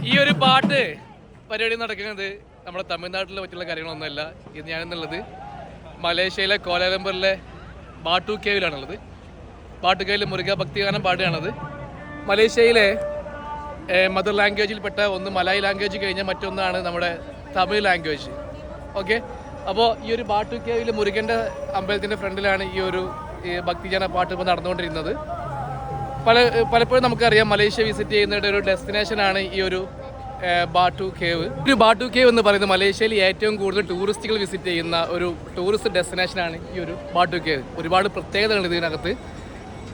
ഈ ഒരു പാട്ട് പരിപാടി നടക്കുന്നത് നമ്മുടെ തമിഴ്നാട്ടിലെ പറ്റുള്ള കാര്യങ്ങളൊന്നുമല്ല. ഇത് ഞാനെന്നുള്ളത് മലേഷ്യയിലെ കോലാലംപൂരിലെ ബാട്ടു കേവിലാണുള്ളത്. ബാട്ടു കേവിൽ മുരുക ഭക്തിഗാനം പാടുകയാണത്. മലേഷ്യയിലെ മദർ ലാംഗ്വേജിൽപ്പെട്ട ഒന്ന് മലായി ലാംഗ്വേജ് കഴിഞ്ഞാൽ മറ്റൊന്നാണ് നമ്മുടെ തമിഴ് ലാംഗ്വേജ്. ഓക്കെ, അപ്പോൾ ഈ ഒരു ബാട്ടു കേവിൽ മുരുകൻ്റെ അമ്പലത്തിൻ്റെ ഫ്രണ്ടിലാണ് ഈ ഒരു ഭക്തിഗാന പാട്ട് ഇപ്പോൾ നടന്നുകൊണ്ടിരുന്നത്. പലപ്പോഴും നമുക്കറിയാം മലേഷ്യ വിസിറ്റ് ചെയ്യുന്നതിൻ്റെ ഒരു ഡെസ്റ്റിനേഷനാണ് ഈ ഒരു ബാട്ടു കേവ്. ഒരു ബാട്ടു കേവ് എന്ന് പറയുന്നത് മലേഷ്യയിൽ ഏറ്റവും കൂടുതൽ ടൂറിസ്റ്റുകൾ വിസിറ്റ് ചെയ്യുന്ന ഒരു ടൂറിസ്റ്റ് ഡെസ്റ്റിനേഷനാണ് ഈ ഒരു ബാട്ടു കേവ്. ഒരുപാട് പ്രത്യേകതകൾ ഇതിനകത്ത്.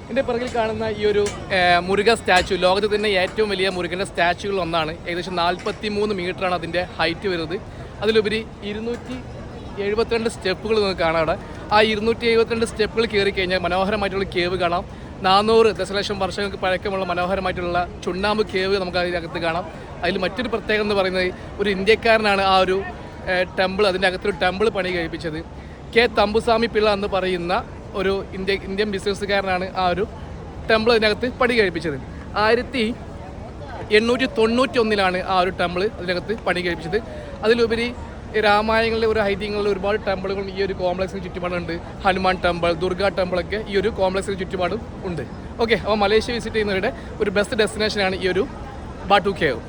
എൻ്റെ പിറകിൽ കാണുന്ന ഈ ഒരു മുരുക സ്റ്റാച്ചു ലോകത്ത് തന്നെ ഏറ്റവും വലിയ മുരുകൻ്റെ സ്റ്റാച്ചുകൾ ഒന്നാണ്. ഏകദേശം 43 മീറ്ററാണ് അതിൻ്റെ ഹൈറ്റ് വരുന്നത്. അതിലുപരി 272 സ്റ്റെപ്പുകൾ നിങ്ങൾക്ക് കാണാം അവിടെ. ആ 272 സ്റ്റെപ്പുകൾ കയറി കഴിഞ്ഞാൽ മനോഹരമായിട്ടുള്ള കേവ് കാണാം. 400 ദശലക്ഷം വർഷങ്ങൾക്ക് പഴക്കമുള്ള മനോഹരമായിട്ടുള്ള ചുണ്ണാമ്പ് കേവ് നമുക്ക് അതിനകത്ത് കാണാം. അതിൽ മറ്റൊരു പ്രത്യേകത എന്ന് പറയുന്നത് ഒരു ഇന്ത്യക്കാരനാണ് ആ ഒരു ടെമ്പിൾ, അതിൻ്റെ അകത്തൊരു ടെമ്പിൾ പണി കഴിപ്പിച്ചത്. കെ തമ്പുസ്വാമി പിള്ള എന്ന് പറയുന്ന ഒരു ഇന്ത്യൻ ബിസിനസ്സുകാരനാണ് ആ ഒരു ടെമ്പിൾ അതിനകത്ത് പണി കഴിപ്പിച്ചത്. 1891 ആ ഒരു ടെമ്പിൾ അതിനകത്ത് പണി കഴിപ്പിച്ചത്. അതിലുപരി രാമായണങ്ങളിലെ ഒരു ഐതിഹ്യങ്ങളിൽ ഒരുപാട് ടെമ്പിളുകൾ ഈ ഒരു കോംപ്ലക്സിന് ചുറ്റുപാടുണ്ട്. ഹനുമാൻ ടെമ്പിൾ, ദുർഗ ടെമ്പിളൊക്കെ ഈ ഒരു കോംപ്ലക്സിന് ചുറ്റുപാടും ഉണ്ട്. ഓക്കെ, അപ്പോൾ മലേഷ്യ വിസിറ്റ് ചെയ്യുന്നവരുടെ ഒരു ബെസ്റ്റ് ഡെസ്റ്റിനേഷനാണ് ഈ ഒരു ബാട്ടു കേവ്.